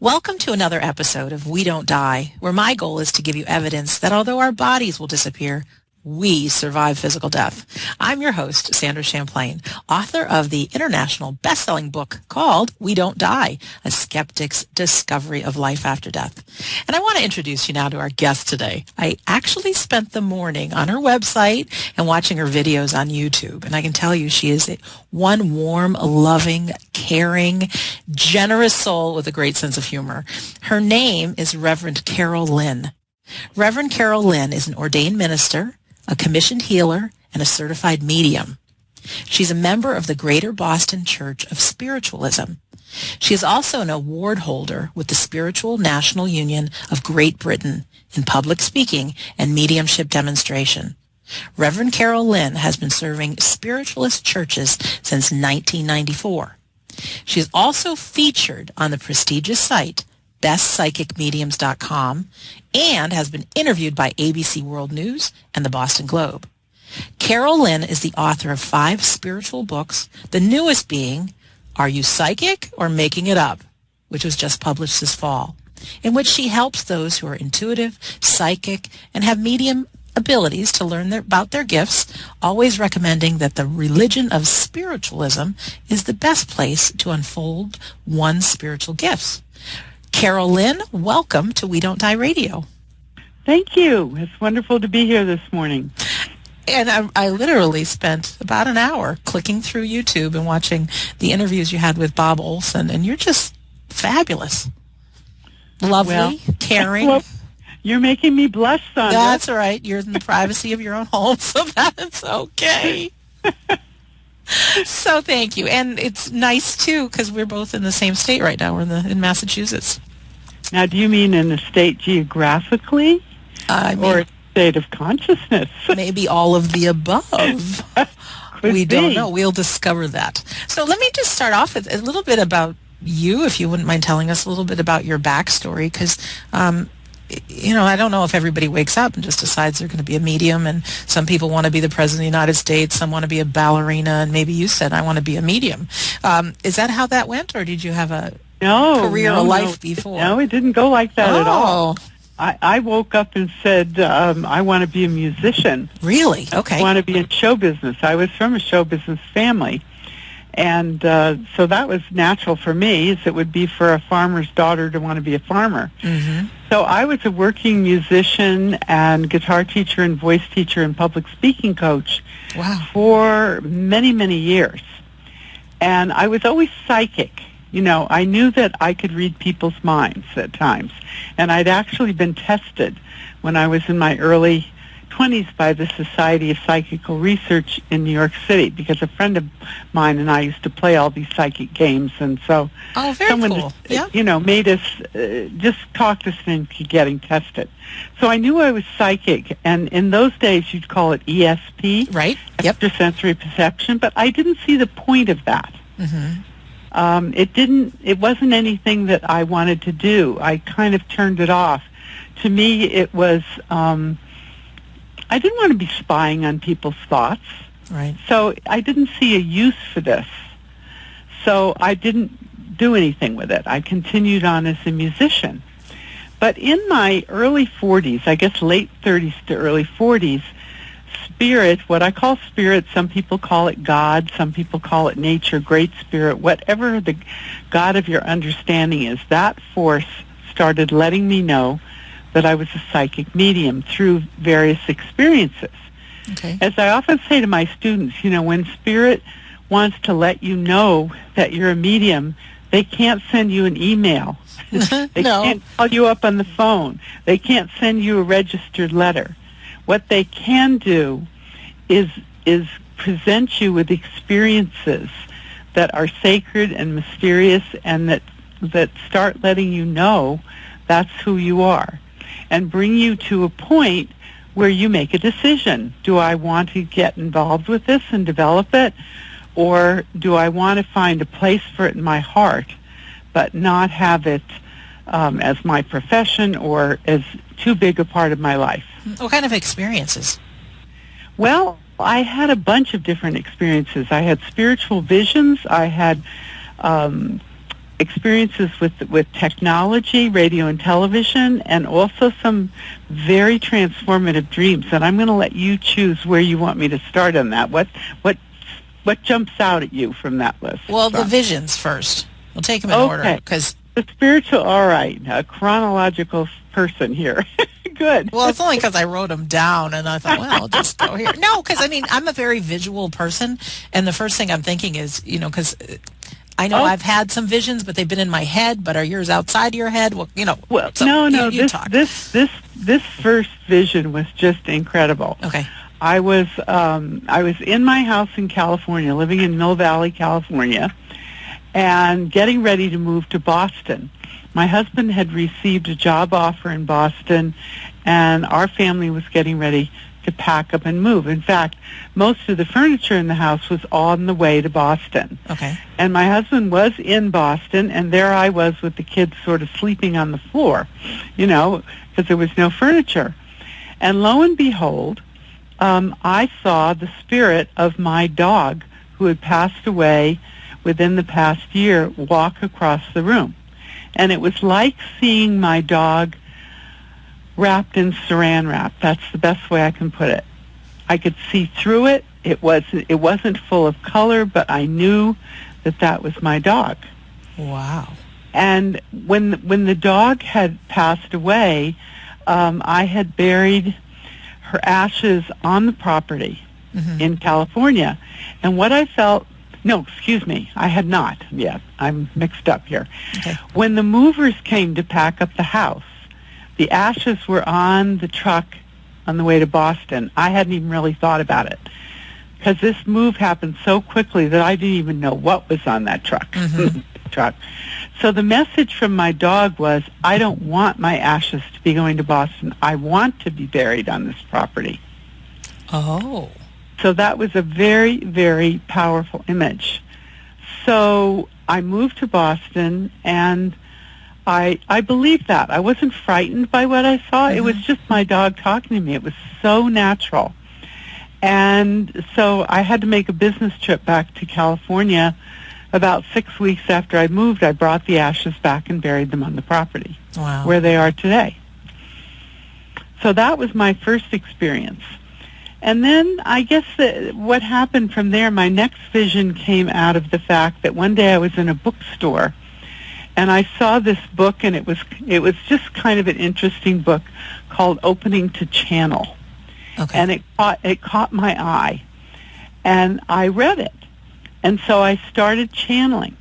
Welcome to another episode of We Don't Die, where my goal is to give you evidence that although our bodies will disappear, we survive physical death. I'm your host, Sandra Champlain, author of the international best-selling book called We Don't Die, A Skeptic's Discovery of Life After Death. And I want to introduce you now to our guest today. I actually spent the morning on her website and watching her videos on YouTube. And I can tell you she is one warm, loving, caring, generous soul with a great sense of humor. Her name is Reverend Carole Lynne. Reverend Carole Lynne is an ordained minister, a commissioned healer, and a certified medium. She's a member of the Greater Boston Church of Spiritualism. She is also an award holder with the Spiritual National Union of Great Britain in public speaking and mediumship demonstration. Reverend Carole Lynne has been serving Spiritualist Churches since 1994. She is also featured on the prestigious site bestpsychicmediums.com and has been interviewed by ABC World News and the Boston Globe. Carole Lynne is the author of 5 spiritual books, the newest being Are You Psychic or Making It Up?, which was just published this fall, in which she helps those who are intuitive, psychic, and have medium abilities to learn about their gifts, always recommending that the religion of spiritualism is the best place to unfold one's spiritual gifts. Carole Lynne, welcome to We Don't Die Radio. Thank you. It's wonderful to be here this morning. And I literally spent about an hour clicking through YouTube and watching the interviews you had with Bob Olson, and you're just fabulous. Lovely, caring. Well, you're making me blush, Sandra. That's all right. You're in the privacy of your own home, so that's okay. So thank you. And it's nice, too, because we're both in the same state right now. We're in Massachusetts. Now, do you mean in the state geographically or state of consciousness? Maybe all of the above. We don't know. We'll discover that. So let me just start off with a little bit about you, if you wouldn't mind telling us a little bit about your backstory, because I don't know if everybody wakes up and just decides they're going to be a medium, and some people want to be the President of the United States, some want to be a ballerina, and maybe you said, I want to be a medium. Is that how that went, or did you have a career or life before? No, it didn't go like that at all. I woke up and said, I want to be a musician. Really? Okay. I want to be in show business. I was from a show business family. And so that was natural for me, as it would be for a farmer's daughter to want to be a farmer. Mm-hmm. So I was a working musician and guitar teacher and voice teacher and public speaking coach for many, many years. And I was always psychic. I knew that I could read people's minds at times. And I'd actually been tested when I was in my early 20s by the Society of Psychical Research in New York City, because a friend of mine and I used to play all these psychic games, and so someone cool. Made us just talked us into getting tested. So I knew I was psychic, and in those days you'd call it ESP, right? Yep. Extrasensory perception, but I didn't see the point of that. Mm-hmm. It wasn't anything that I wanted to do. I kind of turned it off. To me, it was I didn't want to be spying on people's thoughts. Right. So I didn't see a use for this. So I didn't do anything with it. I continued on as a musician. But in my early 40s, I guess late 30s to early 40s, spirit, what I call spirit, some people call it God, some people call it nature, great spirit, whatever the God of your understanding is, that force started letting me know that I was a psychic medium through various experiences. Okay. As I often say to my students, when spirit wants to let you know that you're a medium, they can't send you an email. They can't call you up on the phone. They can't send you a registered letter. What they can do is present you with experiences that are sacred and mysterious, and that start letting you know that's who you are, and bring you to a point where you make a decision. Do I want to get involved with this and develop it, or do I want to find a place for it in my heart, but not have it as my profession or as too big a part of my life? What kind of experiences? Well, I had a bunch of different experiences. I had spiritual visions. I had experiences with technology, radio and television, and also some very transformative dreams. And I'm going to let you choose where you want me to start on that. What jumps out at you from that list? Well, the visions first. We'll take them in order, because the spiritual. All right, a chronological person here. Good. Well, it's only because I wrote them down, and I thought, well, I'll just go here. No, because, I mean, I'm a very visual person, and the first thing I'm thinking is, you know, because I know I've had some visions, but they've been in my head, but are yours outside your head? Well, you know. Well, so no. This first vision was just incredible. Okay. I was in my house in California, living in Mill Valley, California, and getting ready to move to Boston. My husband had received a job offer in Boston, and our family was getting ready to pack up and move. In fact, most of the furniture in the house was on the way to Boston. Okay. And my husband was in Boston, and there I was with the kids sort of sleeping on the floor, you know, because there was no furniture. And lo and behold, I saw the spirit of my dog, who had passed away within the past year, walk across the room. And it was like seeing my dog wrapped in saran wrap. That's the best way I can put it. I could see through it. It wasn't full of color, but I knew that was my dog. Wow. And when the dog had passed away, I had buried her ashes on the property in California. And what I felt, no, excuse me, I had not yet. I'm mixed up here. Okay. When the movers came to pack up the house, the ashes were on the truck on the way to Boston. I hadn't even really thought about it, because this move happened so quickly that I didn't even know what was on that truck. So the message from my dog was, I don't want my ashes to be going to Boston. I want to be buried on this property. Oh. So that was a very, very powerful image. So I moved to Boston, and I believed that. I wasn't frightened by what I saw. It was just my dog talking to me. It was so natural. And so I had to make a business trip back to California. About 6 weeks after I moved, I brought the ashes back and buried them on the property. Wow. Where they are today. So that was my first experience. And then I guess what happened from there, my next vision came out of the fact that one day I was in a bookstore, and I saw this book, and it was just kind of an interesting book called Opening to Channel. Okay. And it caught my eye, and I read it. And so I started channeling.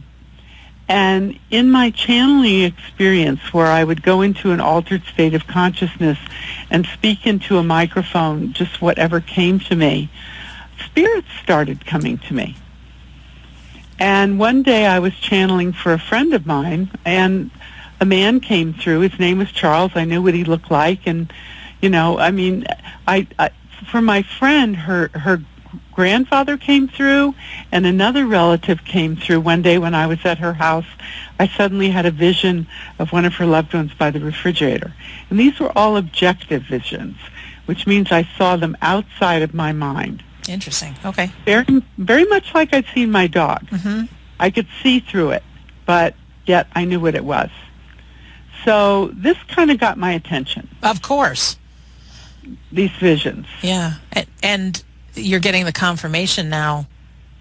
And in my channeling experience, where I would go into an altered state of consciousness and speak into a microphone, just whatever came to me, spirits started coming to me. And one day I was channeling for a friend of mine, and a man came through. His name was Charles. I knew what he looked like. And, you know, I mean, I for my friend, her grandfather came through, and another relative came through one day when I was at her house. I suddenly had a vision of one of her loved ones by the refrigerator. And these were all objective visions, which means I saw them outside of my mind. Interesting. Okay. Very, very much like I'd seen my dog. I could see through it, but yet I knew what it was. So this kind of got my attention. Of course. These visions. Yeah. And you're getting the confirmation now,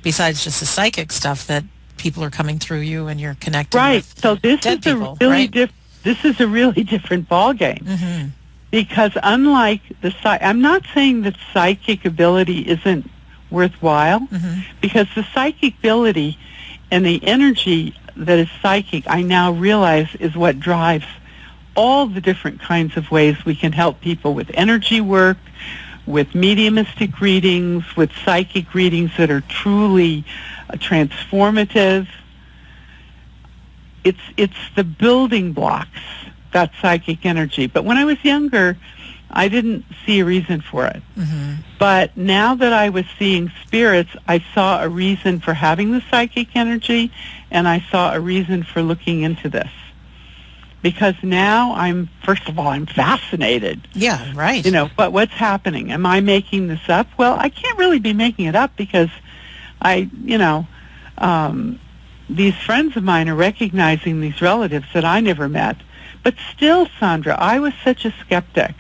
besides just the psychic stuff, that people are coming through you and you're connecting right. with So this dead is people, a really right? This is a really different ballgame. Because unlike I'm not saying that psychic ability isn't worthwhile, because the psychic ability and the energy that is psychic, I now realize, is what drives all the different kinds of ways we can help people with energy work, with mediumistic readings, with psychic readings that are truly transformative. It's the building blocks, that psychic energy. But when I was younger, I didn't see a reason for it. But now that I was seeing spirits, I saw a reason for having the psychic energy, and I saw a reason for looking into this. Because now first of all, I'm fascinated. Yeah, right. You know, but what's happening? Am I making this up? Well, I can't really be making it up, because these friends of mine are recognizing these relatives that I never met. But still, Sandra, I was such a skeptic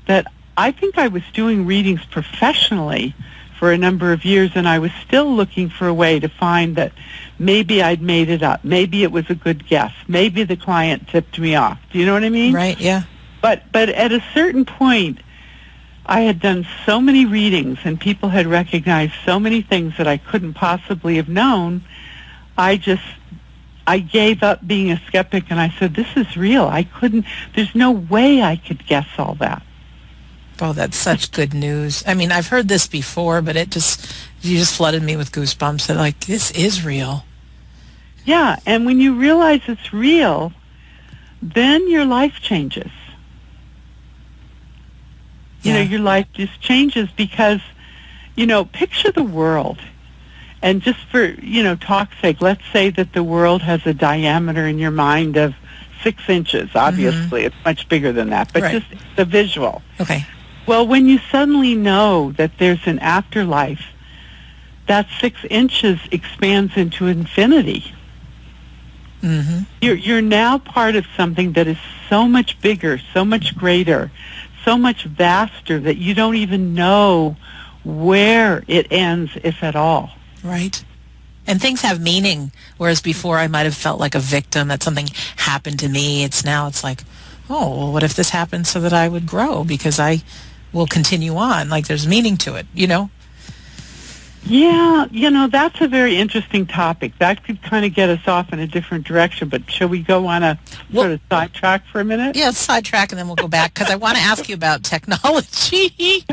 that I think I was doing readings professionally for a number of years, and I was still looking for a way to find that maybe I'd made it up. Maybe it was a good guess. Maybe the client tipped me off. Do you know what I mean? Right, yeah. But at a certain point, I had done so many readings and people had recognized so many things that I couldn't possibly have known. I gave up being a skeptic, and I said, this is real. There's no way I could guess all that. Oh, that's such good news. I mean, I've heard this before, but you just flooded me with goosebumps. That like, this is real. Yeah, and when you realize it's real, then your life changes. You know, your life just changes because, picture the world. And just for, talk's sake, let's say that the world has a diameter in your mind of 6 inches. Obviously, it's much bigger than that, but just the visual. Okay. Well, when you suddenly know that there's an afterlife, that 6 inches expands into infinity. Mm-hmm. You're now part of something that is so much bigger, so much greater, so much vaster that you don't even know where it ends, if at all. Right. And things have meaning, whereas before I might have felt like a victim, that something happened to me. It's like, oh, well, what if this happened so that I would grow because I will continue on? Like there's meaning to it, Yeah, that's a very interesting topic. That could kind of get us off in a different direction, but shall we go on a sort of sidetrack for a minute? Yeah, sidetrack, and then we'll go back, because I want to ask you about technology.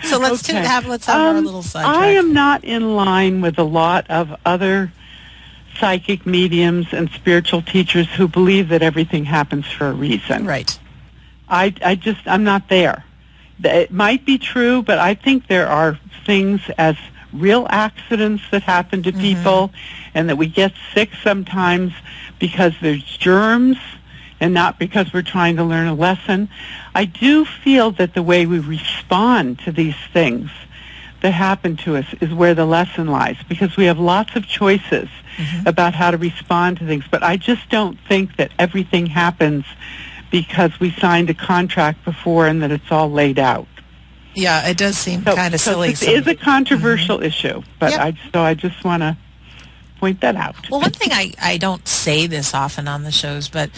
So let's have our little sidetrack. I am not in line with a lot of other psychic mediums and spiritual teachers who believe that everything happens for a reason. Right. I'm not there. It might be true, but I think there are things as real accidents that happen to people, and that we get sick sometimes because there's germs and not because we're trying to learn a lesson. I do feel that the way we respond to these things that happen to us is where the lesson lies, because we have lots of choices about how to respond to things. But I just don't think that everything happens because we signed a contract before and that it's all laid out. Yeah, it does seem kind of silly. This is a controversial issue, but I just want to point that out. Well, one thing I don't say this often on the shows, but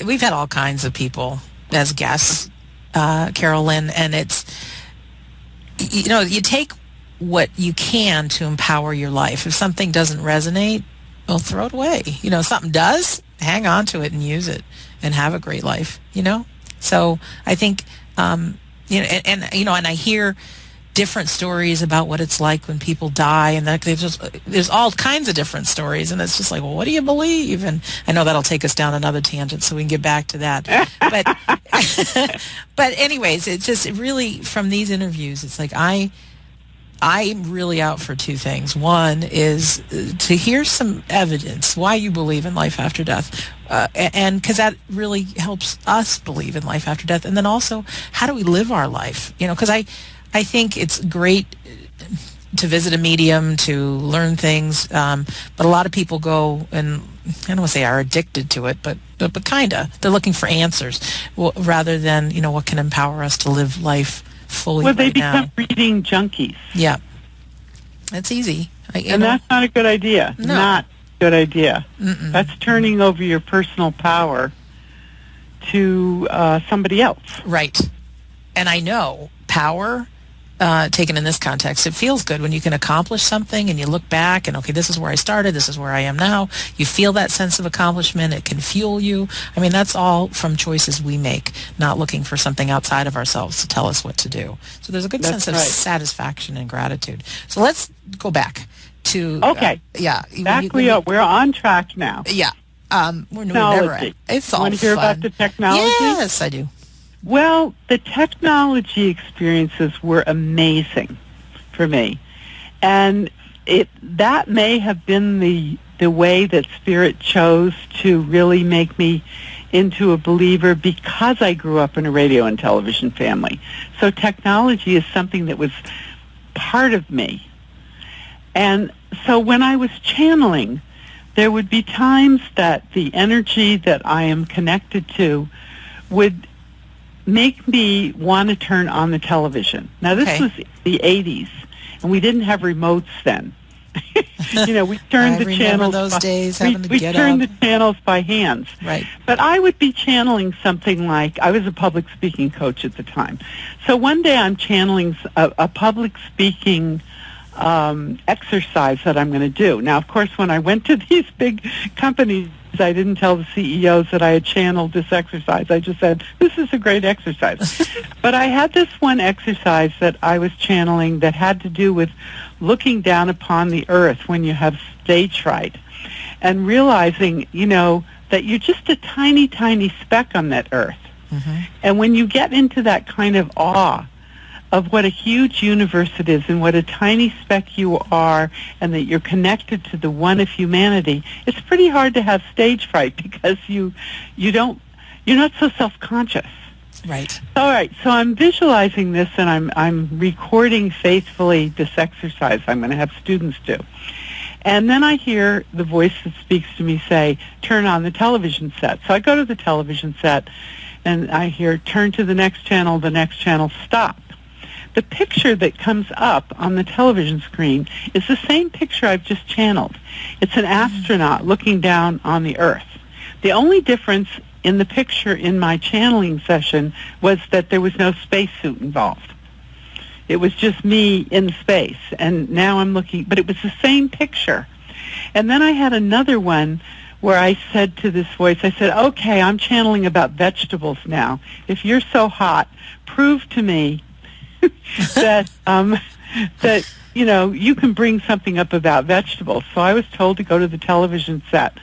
we've had all kinds of people as guests, Carole Lynne, and it's, you take what you can to empower your life. If something doesn't resonate, well, throw it away. Something does, hang on to it and use it and have a great life, So I think... and I hear different stories about what it's like when people die, and that there's all kinds of different stories, and it's just like, well, what do you believe? And I know that'll take us down another tangent, so we can get back to that. But anyways, it's just really from these interviews, it's like I'm really out for 2 things. One is to hear some evidence why you believe in life after death, and because that really helps us believe in life after death. And then also, how do we live our life? Because I think it's great to visit a medium, to learn things, but a lot of people go, and I don't want to say are addicted to it, but kind of. They're looking for answers rather than, what can empower us to live life fully. Well, they become reading junkies. Yeah. That's easy. And that's not a good idea. No. Not a good idea. Mm-mm. That's turning over your personal power to somebody else. Right. And I know power, taken in this context, it feels good when you can accomplish something and you look back and, okay, this is where I started, this is where I am now. You feel that sense of accomplishment. It can fuel you. I mean, that's all from choices we make, not looking for something outside of ourselves to tell us what to do. So there's a good sense of satisfaction and gratitude. So let's go back to... Okay. We're on track now. Yeah. We're never... It's all fun. Want to hear about the technology? Yes, I do. Well, the technology experiences were amazing for me. And that may have been the way that Spirit chose to really make me into a believer, because I grew up in a radio and television family. So technology is something that was part of me. And so when I was channeling, there would be times that the energy that I am connected to would make me want to turn on the television. Now, this was the 80s, and we didn't have remotes then. We turned the channels. Those days, we turned the channels by hands. Right. But I would be channeling something like, I was a public speaking coach at the time. So one day I'm channeling a public speaking exercise that I'm going to do. Now, of course, when I went to these big companies, I didn't tell the CEOs that I had channeled this exercise. I just said, this is a great exercise. But I had this one exercise that I was channeling that had to do with looking down upon the earth when you have stage fright and realizing, that you're just a tiny, tiny speck on that earth. Mm-hmm. And when you get into that kind of awe of what a huge universe it is and what a tiny speck you are and that you're connected to the one of humanity, it's pretty hard to have stage fright because you're not so self-conscious. Right. All right, so I'm visualizing this and I'm recording faithfully this exercise I'm going to have students do. And then I hear the voice that speaks to me say, turn on the television set. So I go to the television set and I hear, turn to the next channel, stop. The picture that comes up on the television screen is the same picture I've just channeled. It's an astronaut looking down on the earth. The only difference in the picture in my channeling session was that there was no spacesuit involved. It was just me in space, and now I'm looking, but it was the same picture. And then I had another one where I said to this voice, I said, okay, I'm channeling about vegetables now. If you're so hot, prove to me that you can bring something up about vegetables. So I was told to go to the television set.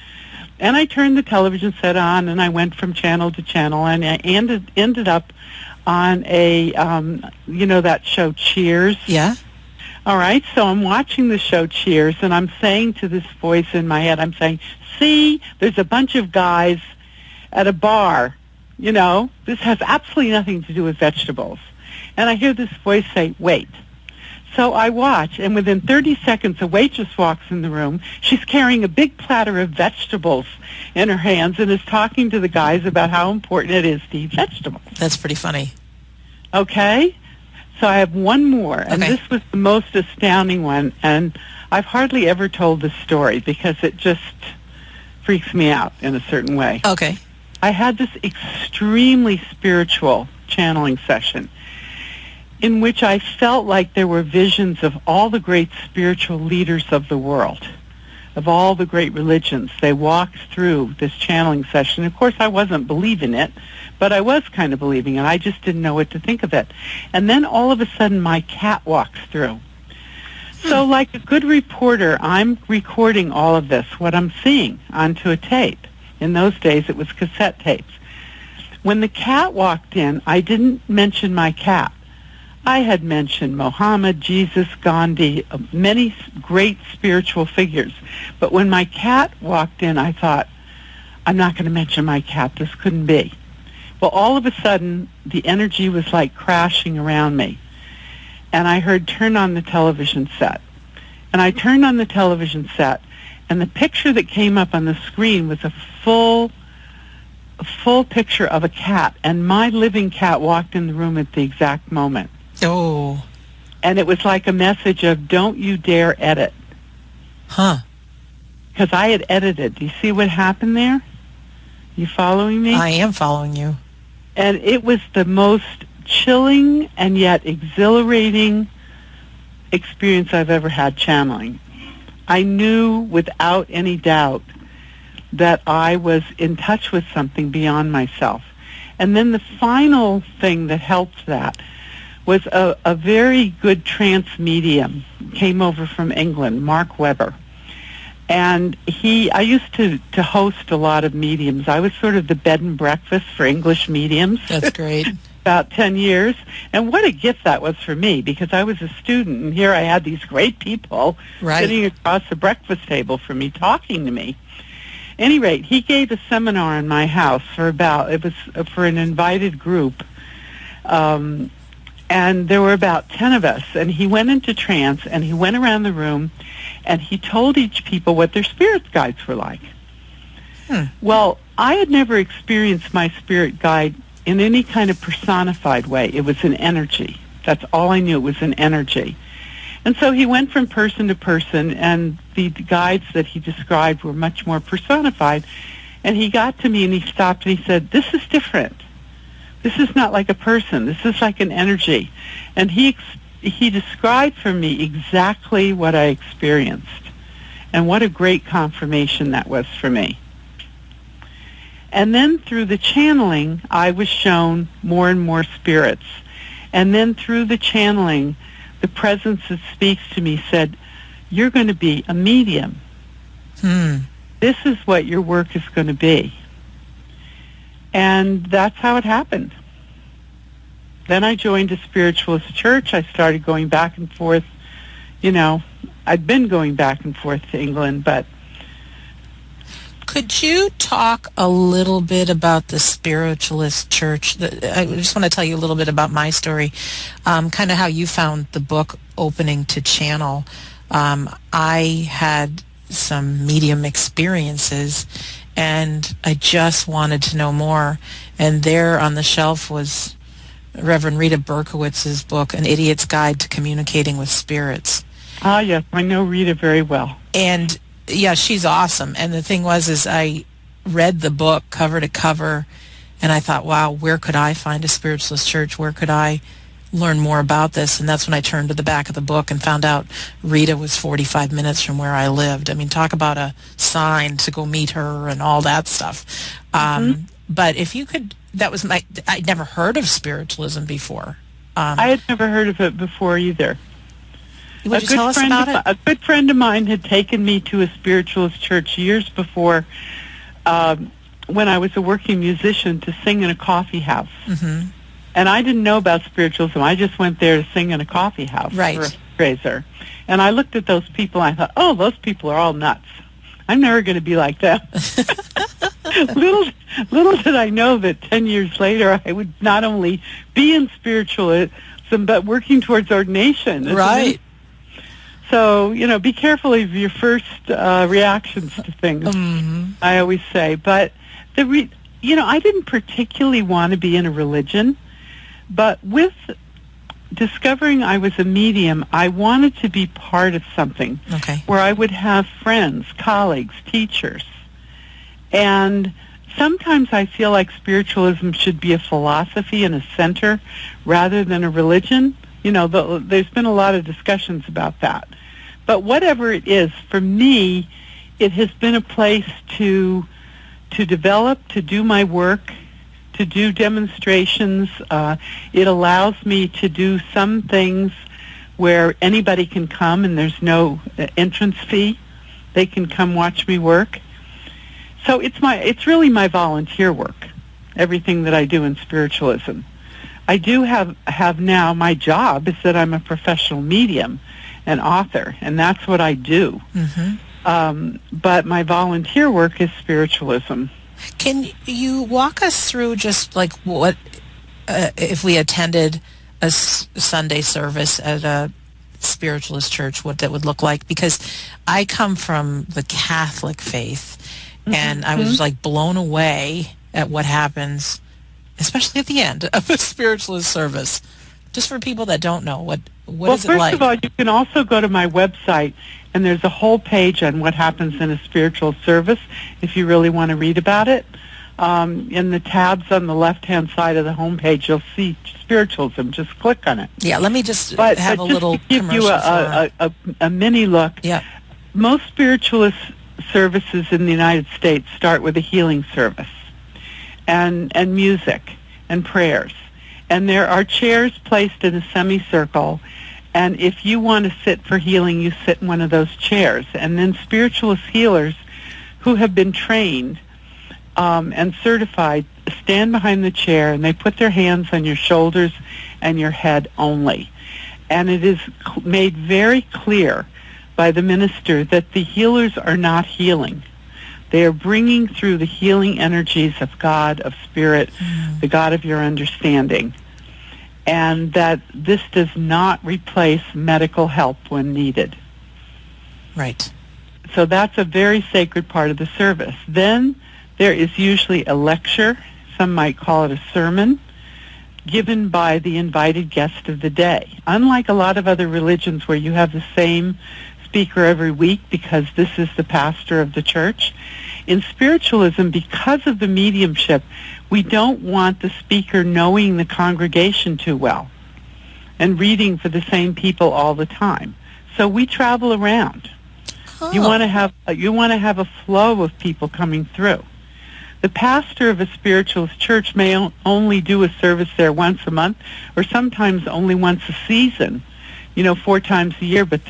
And I turned the television set on, and I went from channel to channel, and I ended up on a, that show Cheers. Yeah. All right, so I'm watching the show Cheers, and I'm saying to this voice in my head, I'm saying, see, there's a bunch of guys at a bar. This has absolutely nothing to do with vegetables. And I hear this voice say, wait. So I watch, and within 30 seconds, a waitress walks in the room. She's carrying a big platter of vegetables in her hands and is talking to the guys about how important it is to eat vegetables. That's pretty funny. Okay? So I have one more, and Okay. This was the most astounding one, and I've hardly ever told this story because it just freaks me out in a certain way. Okay. I had this extremely spiritual channeling session in which I felt like there were visions of all the great spiritual leaders of the world, of all the great religions. They walked through this channeling session. Of course, I wasn't believing it, but I was kind of believing it. I just didn't know what to think of it. And then all of a sudden, my cat walks through. So like a good reporter, I'm recording all of this, what I'm seeing, onto a tape. In those days, it was cassette tapes. When the cat walked in, I didn't mention my cat. I had mentioned Mohammed, Jesus, Gandhi, many great spiritual figures. But when my cat walked in, I thought, I'm not going to mention my cat. This couldn't be. Well, all of a sudden, the energy was like crashing around me. And I heard, turn on the television set. And I turned on the television set, and the picture that came up on the screen was a full picture of a cat. And my living cat walked in the room at the exact moment. Oh. And it was like a message of, don't you dare edit. Huh. Because I had edited. Do you see what happened there? You following me? I am following you. And it was the most chilling and yet exhilarating experience I've ever had channeling. I knew without any doubt that I was in touch with something beyond myself. And then the final thing that helped that was a very good trance medium, came over from England, Mark Webber. And I used to host a lot of mediums. I was sort of the bed and breakfast for English mediums. That's great. About 10 years. And what a gift that was for me, because I was a student, and here I had these great people sitting across the breakfast table from me, talking to me. At any rate, he gave a seminar in my house for an invited group. And there were about 10 of us, and he went into trance, and he went around the room, and he told each people what their spirit guides were like. Well, I had never experienced my spirit guide in any kind of personified way. It was an energy. That's all I knew. It was an energy. And so he went from person to person, and the guides that he described were much more personified. And he got to me, and he stopped, and he said, "This is different. This is not like a person. This is like an energy." And he described for me exactly what I experienced. And what a great confirmation that was for me. And then through the channeling, I was shown more and more spirits. And then through the channeling, the presence that speaks to me said, "You're going to be a medium. This is what your work is going to be." And that's how it happened. Then I joined a Spiritualist church. I started going back and forth. I'd been going back and forth to England, but... Could you talk a little bit about the Spiritualist Church? I just want to tell you a little bit about my story, kind of how you found the book Opening to Channel. I had some medium experiences, and I just wanted to know more. And there on the shelf was Reverend Rita Berkowitz's book, An Idiot's Guide to Communicating with Spirits. Ah, yes, I know Rita very well. And yeah, she's awesome. And the thing was I read the book cover to cover, and I thought, wow, where could I find a Spiritualist church? Where could I learn more about this? And that's when I turned to the back of the book and found out Rita was 45 minutes from where I lived. I mean, talk about a sign to go meet her and all that stuff. But if you could, I'd never heard of spiritualism before. I had never heard of it before either. Would you tell us about it? A good friend of mine had taken me to a Spiritualist church years before, when I was a working musician, to sing in a coffee house. And I didn't know about spiritualism. I just went there to sing in a coffee house for a fundraiser. And I looked at those people, and I thought, oh, those people are all nuts. I'm never going to be like them. Little did I know that 10 years later I would not only be in spiritualism, but working towards ordination. Right. So, be careful of your first reactions to things, I always say. But, I didn't particularly want to be in a religion, but with discovering I was a medium, I wanted to be part of something where I would have friends, colleagues, teachers. And sometimes I feel like spiritualism should be a philosophy and a center rather than a religion. There's been a lot of discussions about that. But whatever it is, for me, it has been a place to develop, to do my work, to do demonstrations. It allows me to do some things where anybody can come and there's no entrance fee. They can come watch me work. So it's really my volunteer work, everything that I do in spiritualism. I do have now, my job is that I'm a professional medium and author, and that's what I do. But my volunteer work is spiritualism. Can you walk us through just like what, if we attended a Sunday service at a Spiritualist church, what that would look like? Because I come from the Catholic faith, and I was like blown away at what happens, especially at the end of a Spiritualist service. Just for people that don't know, what is it like? Well, first of all, you can also go to my website, and there's a whole page on what happens in a spiritual service if you really want to read about it. In the tabs on the left-hand side of the homepage, you'll see spiritualism. Just click on it. Yeah, let me just have a little commercial to give you a mini look. Yeah. Most spiritualist services in the United States start with a healing service and music and prayers. And there are chairs placed in a semicircle, and if you want to sit for healing, you sit in one of those chairs. And then spiritualist healers who have been trained and certified stand behind the chair, and they put their hands on your shoulders and your head only. And it is made very clear by the minister that the healers are not healing. They are bringing through the healing energies of God, of Spirit, the God of your understanding. and that this does not replace medical help when needed. Right. So that's a very sacred part of the service. Then there is usually a lecture, some might call it a sermon, given by the invited guest of the day. Unlike a lot of other religions where you have the same speaker every week because this is the pastor of the church, in spiritualism, because of the mediumship, we don't want the speaker knowing the congregation too well and reading for the same people all the time. So we travel around. Oh. You want to have a flow of people coming through. The pastor of a spiritualist church may only do a service there once a month, or sometimes only once a season, 4 times a year, but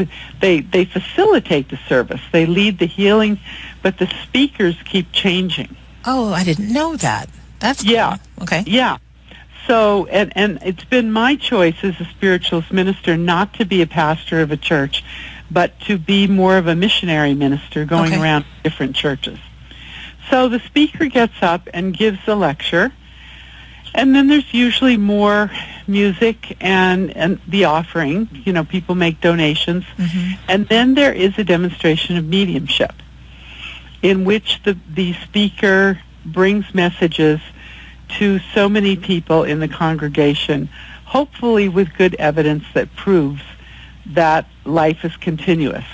they facilitate the service. They lead the healing, but the speakers keep changing. Oh, I didn't know that. That's cool. Yeah. Okay. Yeah. So, and it's been my choice as a spiritualist minister not to be a pastor of a church, but to be more of a missionary minister going around different churches. So the speaker gets up and gives a lecture, and then there's usually more music and the offering. People make donations. Mm-hmm. And then there is a demonstration of mediumship in which the speaker brings messages to so many people in the congregation, hopefully with good evidence that proves that life is continuous.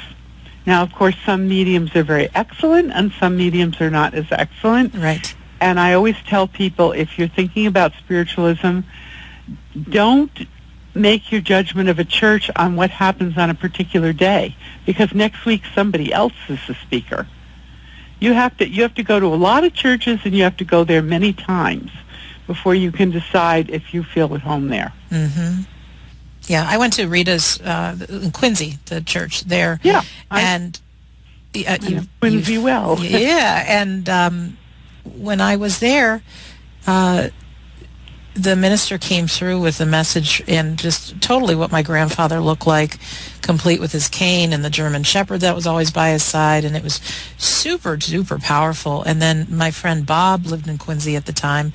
Now, of course, some mediums are very excellent and some mediums are not as excellent. Right. And I always tell people, if you're thinking about spiritualism, don't make your judgment of a church on what happens on a particular day, because next week somebody else is the speaker. You have to go to a lot of churches, and you have to go there many times before you can decide if you feel at home there. Mm-hmm. Yeah, I went to Rita's in Quincy, the church there. Yeah, Quincy well. Yeah, and when I was there, the minister came through with a message and just totally what my grandfather looked like, complete with his cane and the German Shepherd that was always by his side, and it was super, super powerful. And then my friend Bob lived in Quincy at the time,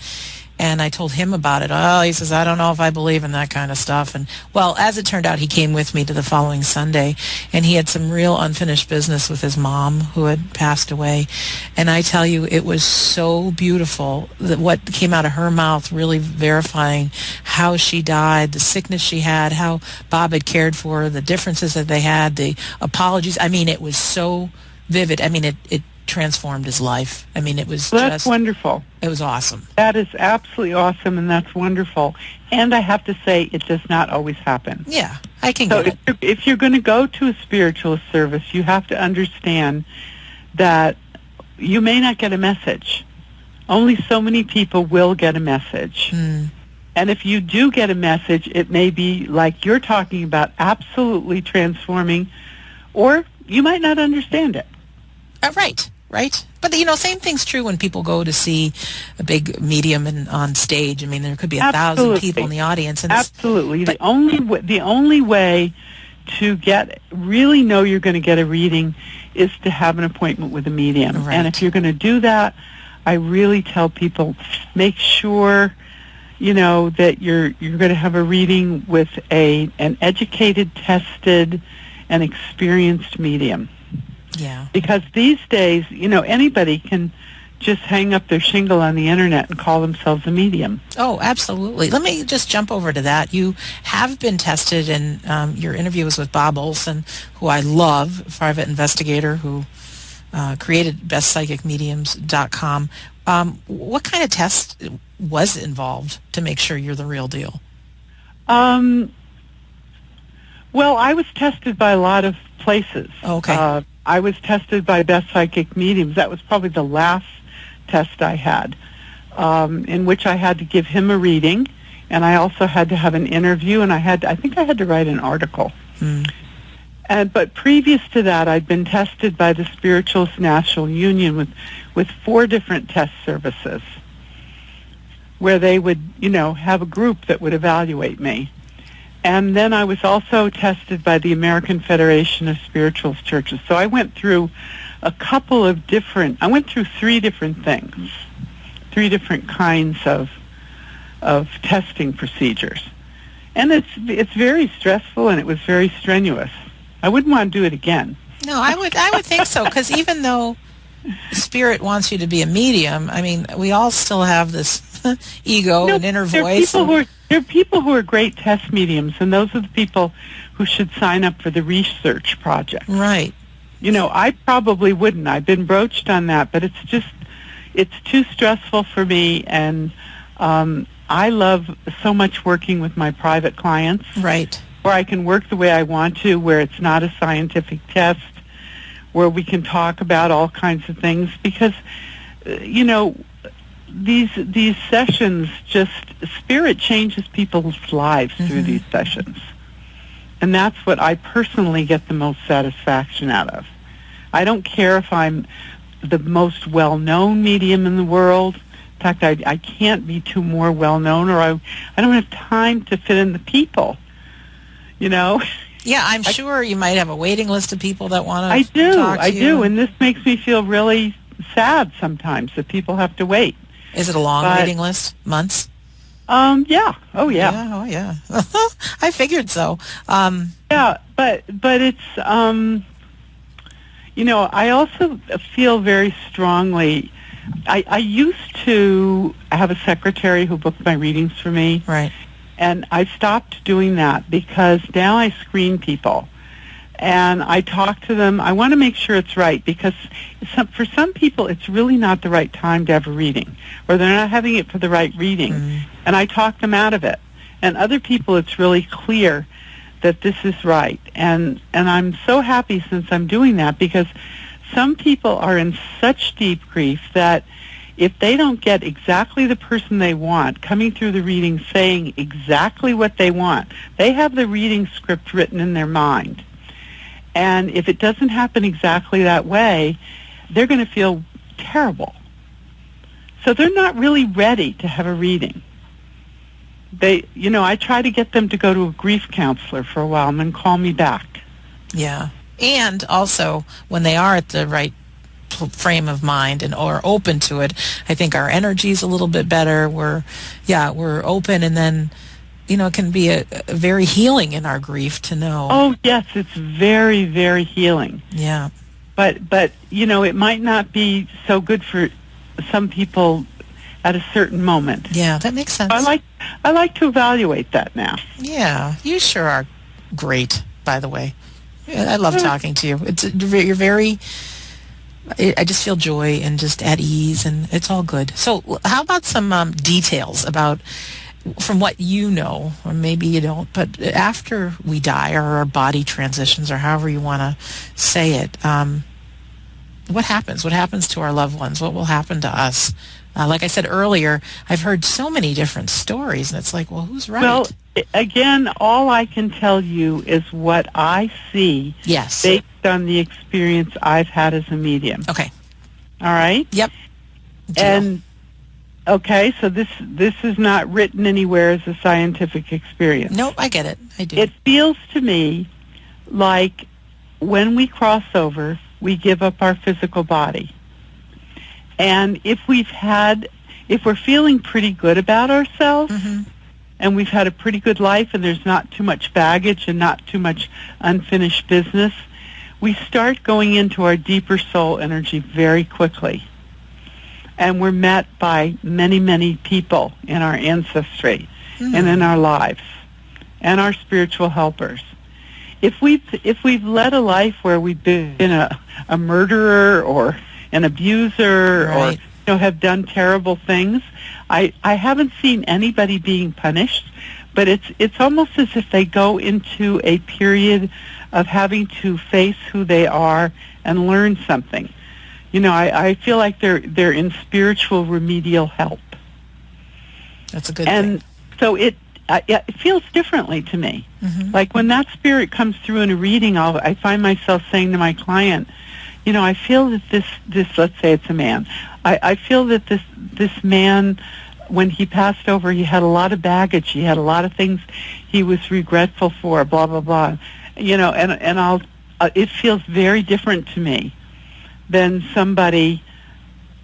and I told him about it. Oh, he says, I don't know if I believe in that kind of stuff. And, well, as it turned out, he came with me to the following Sunday, and he had some real unfinished business with his mom who had passed away. And I tell you, it was so beautiful that what came out of her mouth really verifying how she died, the sickness she had, how Bob had cared for her, the differences that they had, the apologies. I mean, it was so vivid. I mean, it transformed his life. I mean, it was that's wonderful. It was awesome. That is absolutely awesome, and that's wonderful. And I have to say, it does not always happen. Yeah, I can get it. So if you're going to go to a spiritualist service, you have to understand that you may not get a message. Only so many people will get a message. Mm. And if you do get a message, it may be like you're talking about, absolutely transforming, or you might not understand it. Right. But, same thing's true when people go to see a big medium on stage. I mean, there could be 1,000 people in the audience. And absolutely. The only way to really know you're going to get a reading is to have an appointment with a medium. Right. And if you're going to do that, I really tell people, make sure, that you're going to have a reading with an educated, tested, and experienced medium. Yeah. Because these days, anybody can just hang up their shingle on the internet and call themselves a medium. Oh, absolutely. Let me just jump over to that. You have been tested, and your interview was with Bob Olson, who I love, private investigator who created bestpsychicmediums.com. What kind of test was involved to make sure you're the real deal? Well, I was tested by a lot of places. Okay. I was tested by Best Psychic Mediums. That was probably the last test I had, in which I had to give him a reading, and I also had to have an interview, and I think I had to write an article. Mm. But previous to that, I'd been tested by the Spiritualist National Union with 4 different test services, where they would, have a group that would evaluate me. And then I was also tested by the American Federation of Spiritualist Churches. So I went through I went through 3 different things, 3 different kinds of testing procedures. And it's very stressful, and it was very strenuous. I wouldn't want to do it again. No, I would think so, because even though Spirit wants you to be a medium, I mean, we all still have this ego and inner voice. There are people who are great test mediums, and those are the people who should sign up for the research project. Right. I probably wouldn't. I've been broached on that, but it's too stressful for me, and I love so much working with my private clients. Right. Where I can work the way I want to, where it's not a scientific test, where we can talk about all kinds of things, because, these sessions, just Spirit changes people's lives through these sessions. And that's what I personally get the most satisfaction out of. I don't care if I'm the most well-known medium in the world. In fact, I can't be too more well-known, or I don't have time to fit in the people, Yeah, I'm sure you might have a waiting list of people that want to I talk to you. do, and this makes me feel really sad sometimes that people have to wait. Is it a long waiting list? Months? Yeah. Oh, yeah. Yeah, oh, yeah. I figured so. Yeah, but it's, I also feel very strongly. I used to have a secretary who booked my readings for me. Right. And I stopped doing that because now I screen people. And I talk to them. I want to make sure it's right, because for some people it's really not the right time to have a reading, or they're not having it for the right reading. And I talk them out of it. And other people, it's really clear that this is right. And I'm so happy since I'm doing that, because some people are in such deep grief that if they don't get exactly the person they want coming through the reading saying exactly what they want, they have the reading script written in their mind. And if it doesn't happen exactly that way, they're going to feel terrible. So they're not really ready to have a reading. I try to get them to go to a grief counselor for a while and then call me back. Yeah. And also, when they are at the right frame of mind or open to it, I think our energy is a little bit better. We're open, and then it can be a very healing in our grief to know. Oh yes, it's very, very healing. Yeah. But it might not be so good for some people at a certain moment. Yeah, that makes sense. I like to evaluate that now. Yeah, you sure are great, by the way. I love talking to you. You're very. I just feel joy and just at ease, and it's all good. So how about some details about, from what you know, or maybe you don't, but after we die or our body transitions, or however you want to say it, what happens? What happens to our loved ones? What will happen to us? Like I said earlier, I've heard so many different stories, and it's like, well, who's right? Well, again, all I can tell you is what I see. Yes. Based on the experience I've had as a medium. Okay. All right? Yep. Deal. And, okay, so this is not written anywhere as a scientific experience. Nope, I get it. I do. It feels to me like when we cross over, we give up our physical body. And if we're feeling pretty good about ourselves, and we've had a pretty good life, and there's not too much baggage and not too much unfinished business, we start going into our deeper soul energy very quickly. And we're met by many, many people in our ancestry and in our lives, and our spiritual helpers. If we've led a life where we've been a murderer or an abuser, right, or have done terrible things, I haven't seen anybody being punished, but it's almost as if they go into a period of having to face who they are and learn something. I feel like they're in spiritual remedial help. That's a good thing. And so it feels differently to me. Like when that spirit comes through in a reading, I find myself saying to my client, I feel that this let's say it's a man. I feel that this man, when he passed over, he had a lot of baggage. He had a lot of things he was regretful for, blah, blah, blah. And it feels very different to me than somebody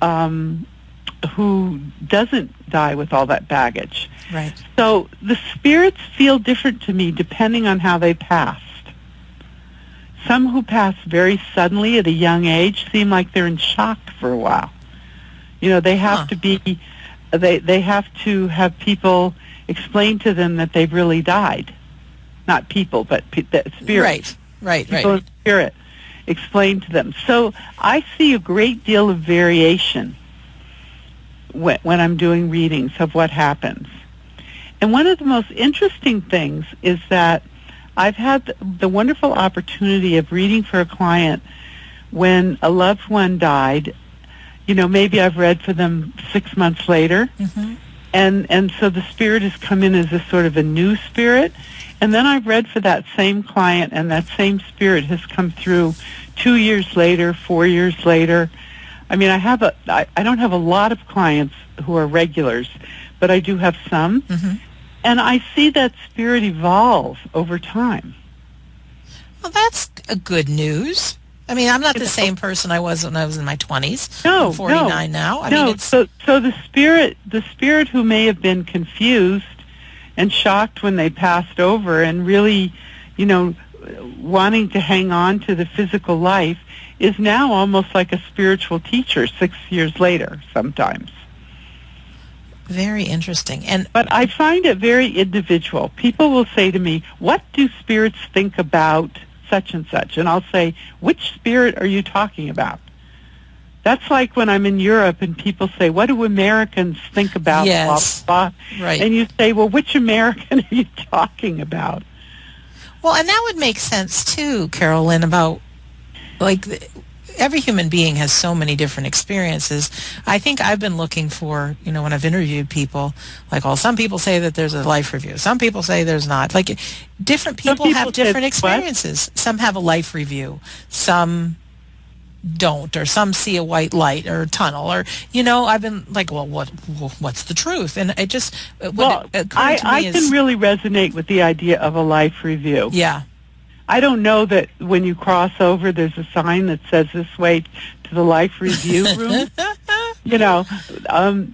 who doesn't die with all that baggage. Right. So the spirits feel different to me depending on how they passed. Some who pass very suddenly at a young age seem like they're in shock for a while. You know, they have to be, they have to have people explain to them that they've really died. Not people, but spirit. Right. People in spirit explain to them. So I see a great deal of variation when I'm doing readings of what happens. And one of the most interesting things is that I've had the wonderful opportunity of reading for a client when a loved one died. You know, maybe I've read for them 6 months later. Mm-hmm. And so the spirit has come in as a sort of a new spirit. And then I've read for that same client, and that same spirit has come through 2 years later, 4 years later. I mean, I don't have a lot of clients who are regulars, but I do have some. Mm-hmm. And I see that spirit evolve over time. Well, that's a good news. I mean, I'm not the same person I was when I was in my 20s. No, I'm 49 now. I mean, it's... So the spirit who may have been confused and shocked when they passed over and really, you know, wanting to hang on to the physical life is now almost like a spiritual teacher 6 years later sometimes. Very interesting. But I find it very individual. People will say to me, what do spirits think about such and such? And I'll say, which spirit are you talking about? That's like when I'm in Europe and people say, what do Americans think about? Yes. Blah, blah, blah. Right. And you say, well, which American are you talking about? Well, and that would make sense too, Carole Lynn, about like every human being has so many different experiences. I think I've been looking for, you know, when I've interviewed people, like, well, some people say that there's a life review. Some people say there's not. Like, different people have different experiences. What? Some have a life review. Some don't, or some see a white light or a tunnel, or, you know, I've been like, well, what's the truth? And it just, I can really resonate with the idea of a life review. Yeah. I don't know that when you cross over, there's a sign that says this way to the life review room. You know,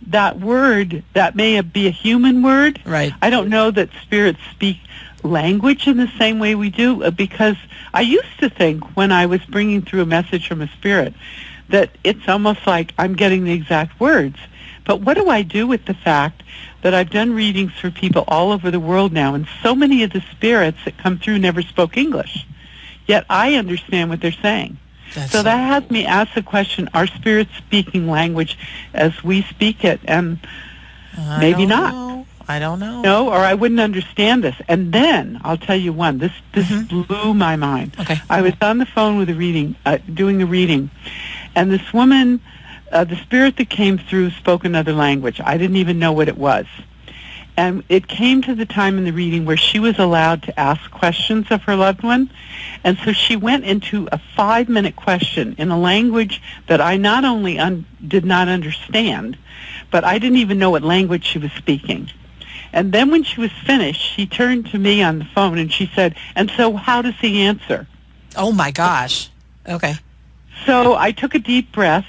that word, that may be a human word. Right. I don't know that spirits speak language in the same way we do, because I used to think when I was bringing through a message from a spirit that it's almost like I'm getting the exact words. But what do I do with the fact that I've done readings for people all over the world now, and so many of the spirits that come through never spoke English, yet I understand what they're saying. So that has me ask the question, are spirits speaking language as we speak it? And maybe not. I don't know. No, or I wouldn't understand this. And then, I'll tell you one, this blew my mind. Okay. I was on the phone with doing a reading, and this woman, the spirit that came through spoke another language. I didn't even know what it was. And it came to the time in the reading where she was allowed to ask questions of her loved one. And so she went into a 5-minute question in a language that I not only did not understand, but I didn't even know what language she was speaking. And then when she was finished, she turned to me on the phone and she said, and so how does he answer? Oh, my gosh. Okay. So I took a deep breath.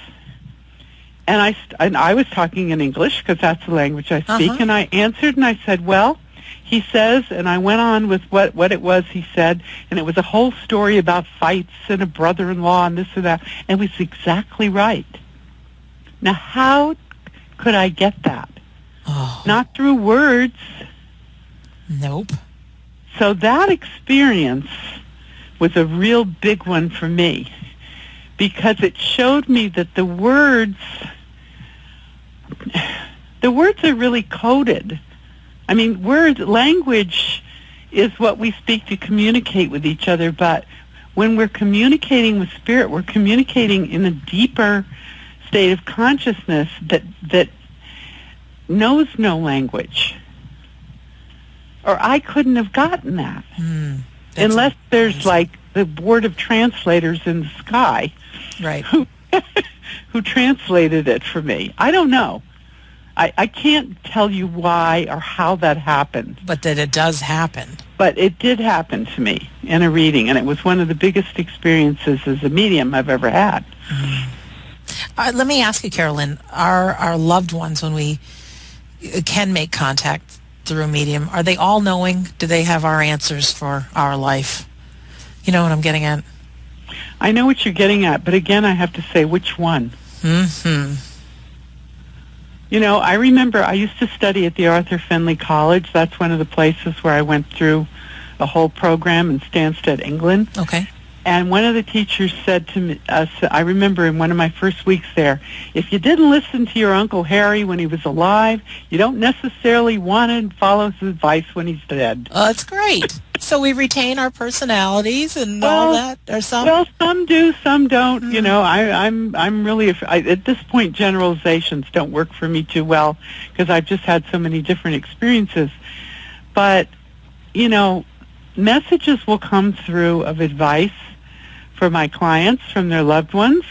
And I was talking in English because that's the language I speak, and I answered and I said, well, he says, and I went on with what it was he said, and it was a whole story about fights and a brother-in-law and this or that, and it was exactly right. Now, how could I get that? Oh. Not through words. Nope. So that experience was a real big one for me, because it showed me that the words are really coded. I mean, language is what we speak to communicate with each other, but when we're communicating with spirit, we're communicating in a deeper state of consciousness that knows no language. Or I couldn't have gotten that. Unless there's like the board of translators in the sky, right, who translated it for me. I don't know. I can't tell you why or how that happened. But that it does happen. But it did happen to me in a reading, and it was one of the biggest experiences as a medium I've ever had. Let me ask you, Carole Lynn, our loved ones, when we can make contact through a medium, are they all knowing? Do they have our answers for our life? You know what I'm getting at? I know what you're getting at, but again, I have to say, which one? Mm-hmm. You know, I remember I used to study at the Arthur Findlay College. That's one of the places where I went through a whole program in Stansted, England. Okay. And one of the teachers said to me, I remember in one of my first weeks there, if you didn't listen to your Uncle Harry when he was alive, you don't necessarily want to follow his advice when he's dead. Oh, that's great. So we retain our personalities and all that, or some? Well, some do, some don't. Mm. You know, I'm really, at this point, generalizations don't work for me too well because I've just had so many different experiences. But, you know, messages will come through of advice for my clients from their loved ones,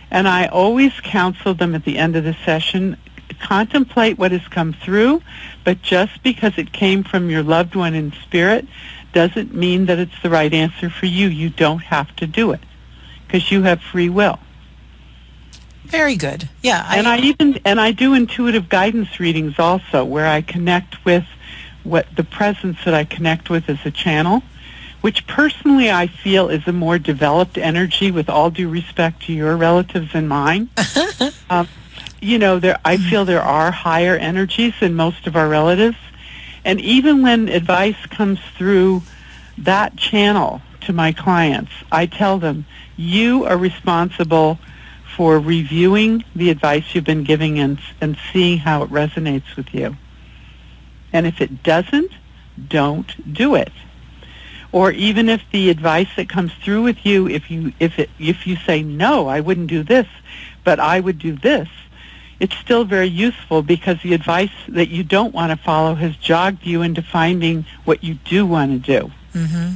and I always counsel them at the end of the session, contemplate what has come through, but just because it came from your loved one in spirit doesn't mean that it's the right answer for you. You don't have to do it because you have free will. Very good. Yeah. I do intuitive guidance readings also, where I connect with what the presence that I connect with is a channel, which personally I feel is a more developed energy, with all due respect to your relatives and mine. You know, I feel there are higher energies than most of our relatives. And even when advice comes through that channel to my clients, I tell them, you are responsible for reviewing the advice you've been giving and seeing how it resonates with you. And if it doesn't, don't do it. Or even if the advice that comes through with you, if you say, no, I wouldn't do this, but I would do this, it's still very useful because the advice that you don't want to follow has jogged you into finding what you do want to do. Mm-hmm.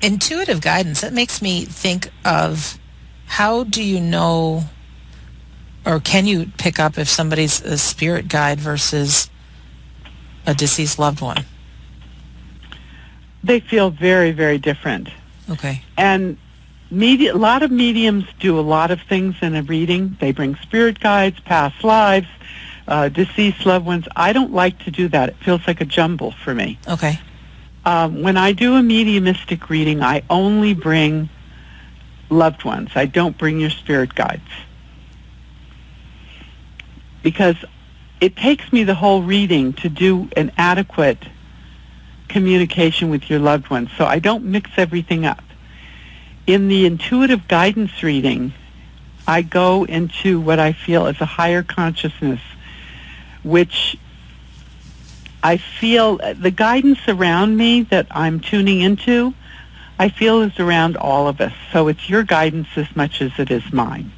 Intuitive guidance, that makes me think of, how do you know, or can you pick up if somebody's a spirit guide versus a deceased loved one? They feel very, very different. Okay. And a lot of mediums do a lot of things in a reading. They bring spirit guides, past lives, deceased loved ones. I don't like to do that. It feels like a jumble for me. Okay. When I do a mediumistic reading, I only bring loved ones. I don't bring your spirit guides. Because it takes me the whole reading to do an adequate communication with your loved ones. So I don't mix everything up. In the intuitive guidance reading, I go into what I feel is a higher consciousness, which I feel the guidance around me that I'm tuning into, I feel is around all of us. So it's your guidance as much as it is mine.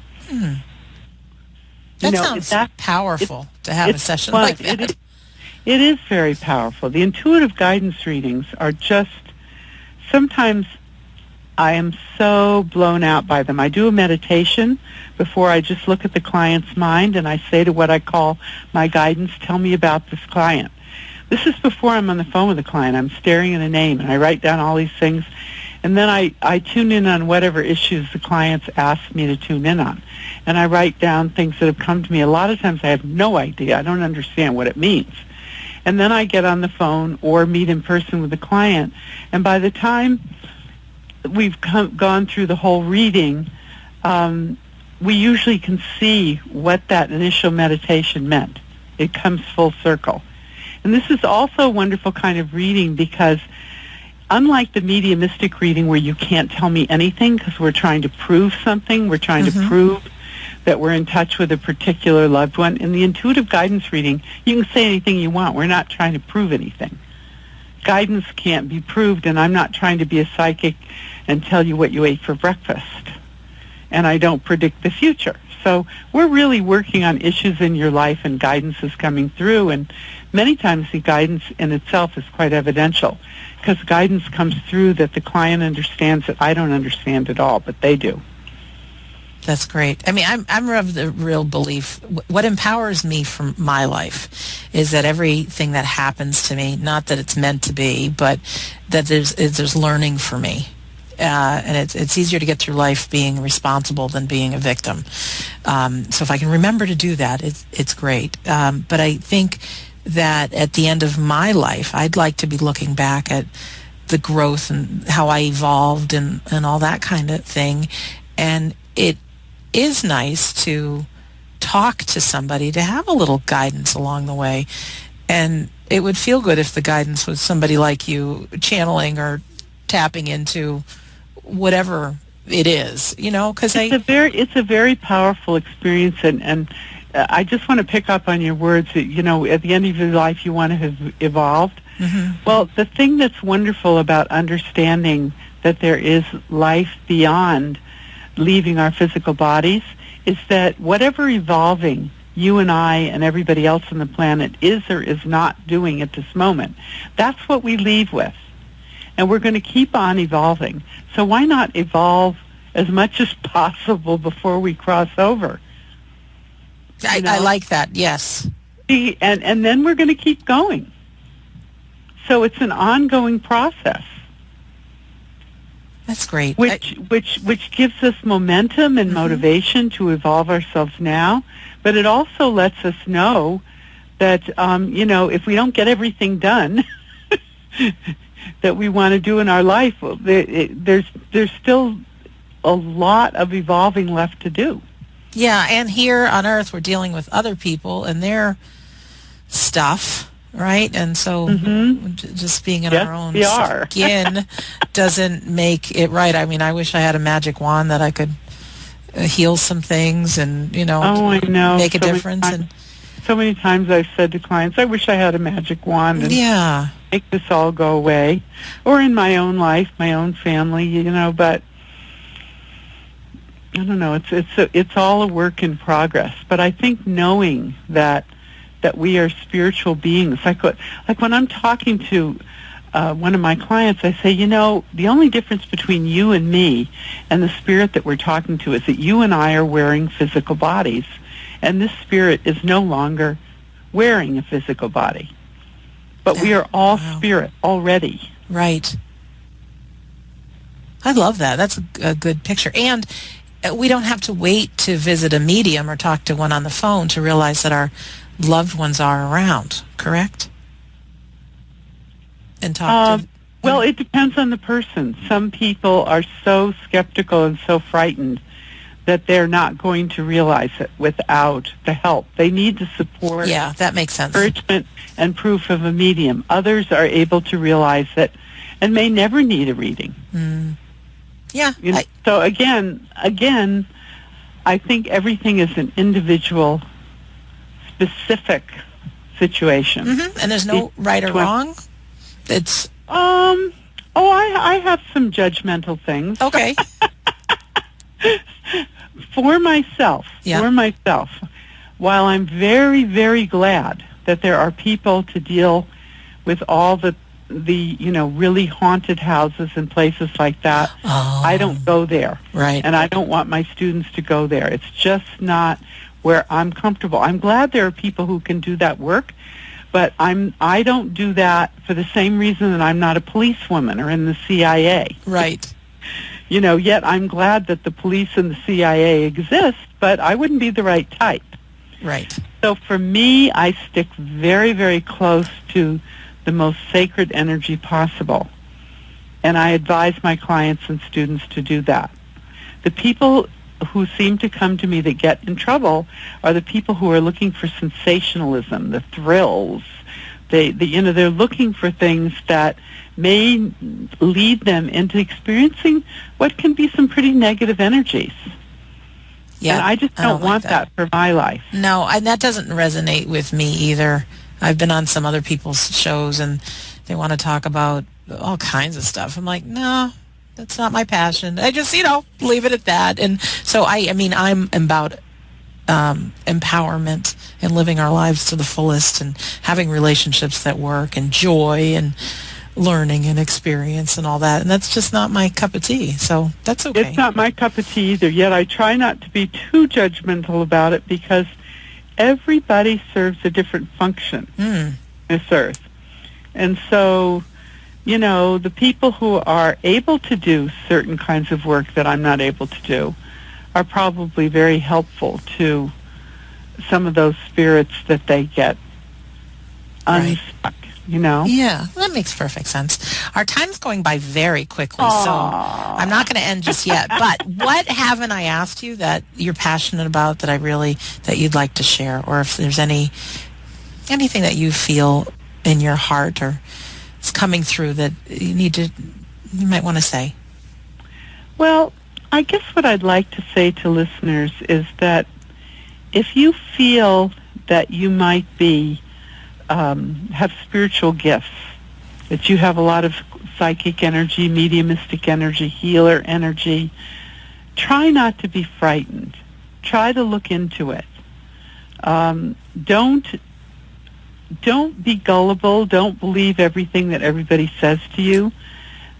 That sounds powerful to have a session like that. It is very powerful. The intuitive guidance readings are just, sometimes I am so blown out by them. I do a meditation before I just look at the client's mind, and I say to what I call my guidance, tell me about this client. This is before I'm on the phone with the client. I'm staring at a name, and I write down all these things, and then I tune in on whatever issues the clients ask me to tune in on. And I write down things that have come to me. A lot of times I have no idea. I don't understand what it means. And then I get on the phone or meet in person with the client, and by the time we've gone through the whole reading, we usually can see what that initial meditation meant. It comes full circle. And this is also a wonderful kind of reading because unlike the mediumistic reading where you can't tell me anything because we're trying to prove something, we're trying to prove that we're in touch with a particular loved one, in the intuitive guidance reading, you can say anything you want. We're not trying to prove anything. Guidance can't be proved, and I'm not trying to be a psychic and tell you what you ate for breakfast. And I don't predict the future. So we're really working on issues in your life, and guidance is coming through. And many times the guidance in itself is quite evidential because guidance comes through that the client understands that I don't understand at all, but they do. That's great. I mean, I'm of the real belief, what empowers me from my life is that everything that happens to me, not that it's meant to be, but that there's learning for me. and it's easier to get through life being responsible than being a victim. So if I can remember to do that, it's great. But I think that at the end of my life, I'd like to be looking back at the growth and how I evolved and all that kind of thing. And it is nice to talk to somebody, to have a little guidance along the way. And it would feel good if the guidance was somebody like you channeling or tapping into whatever it is, because it's a very powerful experience, and I just want to pick up on your words that, at the end of your life you want to have evolved. Mm-hmm. Well, the thing that's wonderful about understanding that there is life beyond leaving our physical bodies is that whatever evolving you and I and everybody else on the planet is or is not doing at this moment, that's what we leave with. And we're going to keep on evolving. So why not evolve as much as possible before we cross over? I like that, yes. And then we're going to keep going. So it's an ongoing process. That's great. Which gives us momentum and motivation to evolve ourselves now, but it also lets us know that if we don't get everything done that we want to do in our life, there's still a lot of evolving left to do. Yeah, and here on Earth we're dealing with other people and their stuff. Right? And so just being in our own skin doesn't make it right. I mean, I wish I had a magic wand that I could heal some things and, I know. make a difference. So many times I've said to clients, I wish I had a magic wand and make this all go away. Or in my own life, my own family, but I don't know. It's all a work in progress. But I think knowing that we are spiritual beings. Like when I'm talking to one of my clients, I say, the only difference between you and me and the spirit that we're talking to is that you and I are wearing physical bodies, and this spirit is no longer wearing a physical body. But we are all spirit already. Right. I love that. That's a good picture. And we don't have to wait to visit a medium or talk to one on the phone to realize that our loved ones are around, correct? And talk to... Well, it depends on the person. Some people are so skeptical and so frightened that they're not going to realize it without the help. They need the support. Yeah, that makes sense. Encouragement and proof of a medium. Others are able to realize it and may never need a reading. Yeah. So again, I think everything is an individual specific situation. And there's no right or wrong? It's... I have some judgmental things. Okay. For myself, while I'm very, very glad that there are people to deal with all the really haunted houses and places like that, I don't go there. Right. And I don't want my students to go there. It's just not where I'm comfortable. I'm glad there are people who can do that work, but I don't do that for the same reason that I'm not a policewoman or in the CIA. Right. Yet I'm glad that the police and the CIA exist, but I wouldn't be the right type. Right. So for me, I stick very, very close to the most sacred energy possible. And I advise my clients and students to do that. The people who seem to come to me that get in trouble are the people who are looking for sensationalism, the thrills. They're looking for things that may lead them into experiencing what can be some pretty negative energies. Yeah, and I just don't want that for my life. No, and that doesn't resonate with me either. I've been on some other people's shows, and they want to talk about all kinds of stuff. I'm like, no, that's not my passion. I just, leave it at that. And so, I'm about empowerment and living our lives to the fullest and having relationships that work and joy and learning and experience and all that. And that's just not my cup of tea. So that's okay. It's not my cup of tea either, yet I try not to be too judgmental about it because everybody serves a different function in this earth. And so the people who are able to do certain kinds of work that I'm not able to do are probably very helpful to some of those spirits that they get unstuck, Yeah, that makes perfect sense. Our time's going by very quickly, so I'm not going to end just yet. But what haven't I asked you that you're passionate about that you'd like to share, or if there's anything that you feel in your heart or is coming through that you might want to say? Well, I guess what I'd like to say to listeners is that if you feel that you might have spiritual gifts, that you have a lot of psychic energy, mediumistic energy, healer energy, try not to be frightened. Try to look into it. Don't be gullible. Don't believe everything that everybody says to you,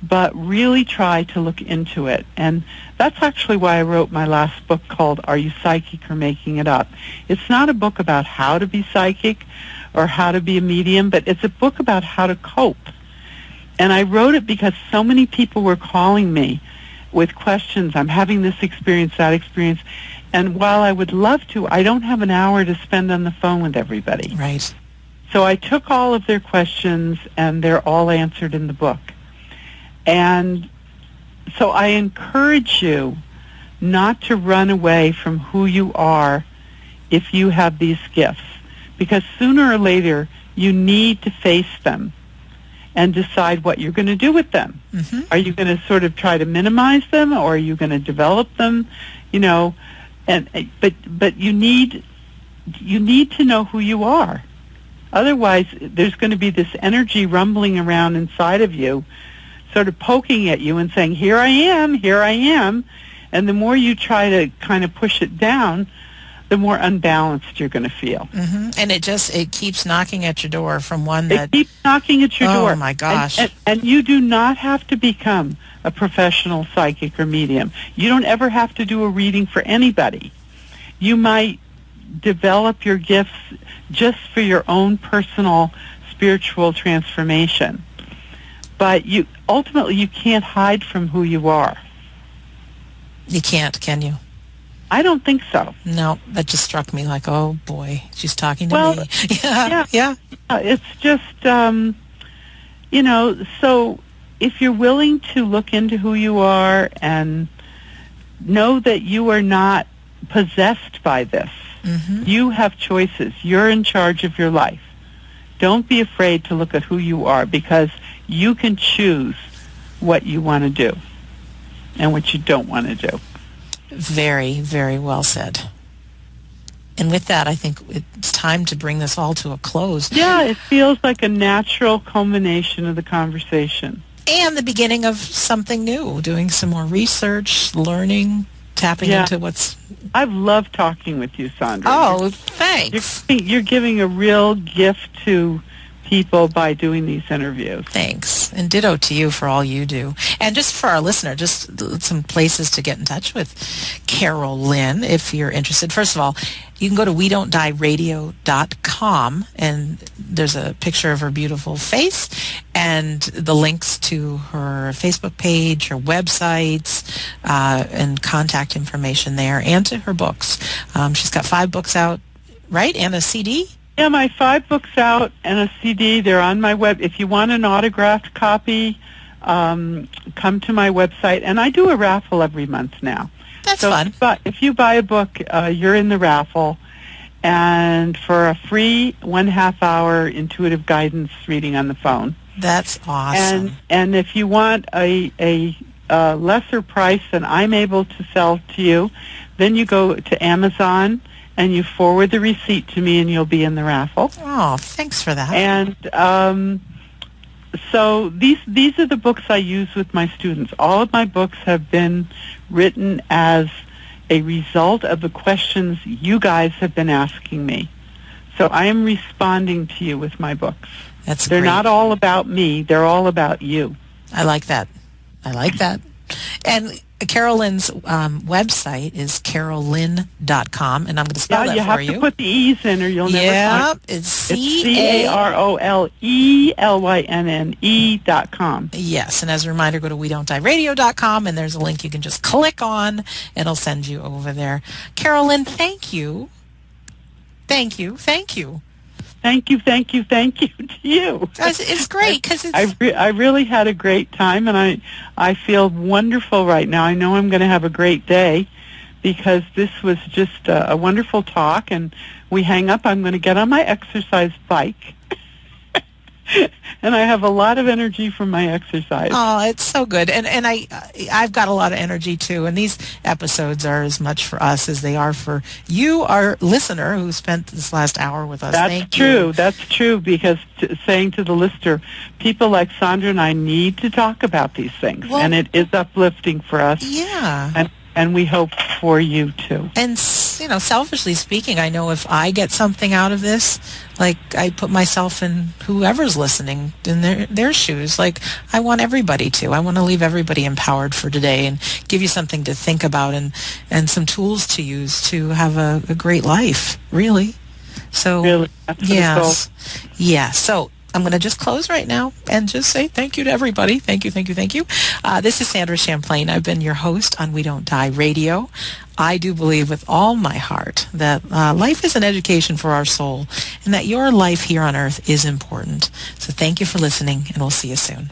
but really try to look into it. And that's actually why I wrote my last book called Are You Psychic or Making It Up? It's not a book about how to be psychic or how to be a medium, but it's a book about how to cope. And I wrote it because so many people were calling me with questions. I'm having this experience, that experience. And while I would love to, I don't have an hour to spend on the phone with everybody. Right. So I took all of their questions, and they're all answered in the book. And so I encourage you not to run away from who you are if you have these gifts, because sooner or later you need to face them and decide what you're going to do with them. Mm-hmm. Are you going to sort of try to minimize them, or are you going to develop them? But you need to know who you are. Otherwise, there's going to be this energy rumbling around inside of you, sort of poking at you and saying, here I am. And the more you try to kind of push it down, the more unbalanced you're going to feel. Mm-hmm. And it keeps knocking at your door from one that... It keeps knocking at your door. Oh, my gosh. And you do not have to become a professional psychic or medium. You don't ever have to do a reading for anybody. You might develop your gifts just for your own personal spiritual transformation. But ultimately you can't hide from who you are. You can't, can you? I don't think so. No, that just struck me like, oh boy, she's talking to me. Yeah. It's just, so if you're willing to look into who you are and know that you are not possessed by this, mm-hmm. You have choices. You're in charge of your life. Don't be afraid to look at who you are, because you can choose what you want to do and what you don't want to do. Very, very well said. And with that, I think it's time to bring this all to a close. Yeah, it feels like a natural culmination of the conversation. And the beginning of something new, doing some more research, learning, tapping into what's... I've loved talking with you, Sandra. Oh, thanks. You're giving a real gift to people by doing these interviews. Thanks. And ditto to you for all you do. And just for our listener, just some places to get in touch with Carole Lynne if you're interested. First of all, you can go to WeDon'tDieRadio.com, and there's a picture of her beautiful face and the links to her Facebook page, her websites, and contact information there, and to her books. She's got 5 books out, right? And a CD? Yeah, my 5 books out and a CD. They're on my web. If you want an autographed copy, come to my website. And I do a raffle every month now. That's fun. If you buy a book, you're in the raffle. And for a free 1/2 hour intuitive guidance reading on the phone. That's awesome. And if you want a lesser price than I'm able to sell to you, then you go to Amazon and you forward the receipt to me, and you'll be in the raffle. Oh, thanks for that. And so these are the books I use with my students. All of my books have been written as a result of the questions you guys have been asking me. So I am responding to you with my books. They're great. Not all about me. They're all about you. I like that. And Carole Lynn's website is carolelynn.com, and I'm going to spell that for you. You have to put the E's in or you'll never find it. It's Carolelynne.com. Yes, and as a reminder, go to WeDon'tDieRadio.com, and there's a link you can just click on. It'll send you over there. Carole Lynn, thank you. Thank you. Thank you. Thank you to you. It's great because I really had a great time, and I feel wonderful right now. I know I'm going to have a great day because this was just a wonderful talk, and we hang up. I'm going to get on my exercise bike. And I have a lot of energy from my exercise. Oh, it's so good. And I've got a lot of energy, too. And these episodes are as much for us as they are for you, our listener, who spent this last hour with us. That's true. That's true, because saying to the listener, people like Sandra and I need to talk about these things. Well, and it is uplifting for us. Yeah. And we hope for you, too. And, selfishly speaking, I know if I get something out of this, like I put myself in whoever's listening in their shoes. Like I want everybody to. I want to leave everybody empowered for today and give you something to think about and some tools to use to have a great life, really. So, really? Yes. Yeah. So I'm going to just close right now and just say thank you to everybody. Thank you, thank you, thank you. This is Sandra Champlain. I've been your host on We Don't Die Radio. I do believe with all my heart that life is an education for our soul and that your life here on earth is important. So thank you for listening, and we'll see you soon.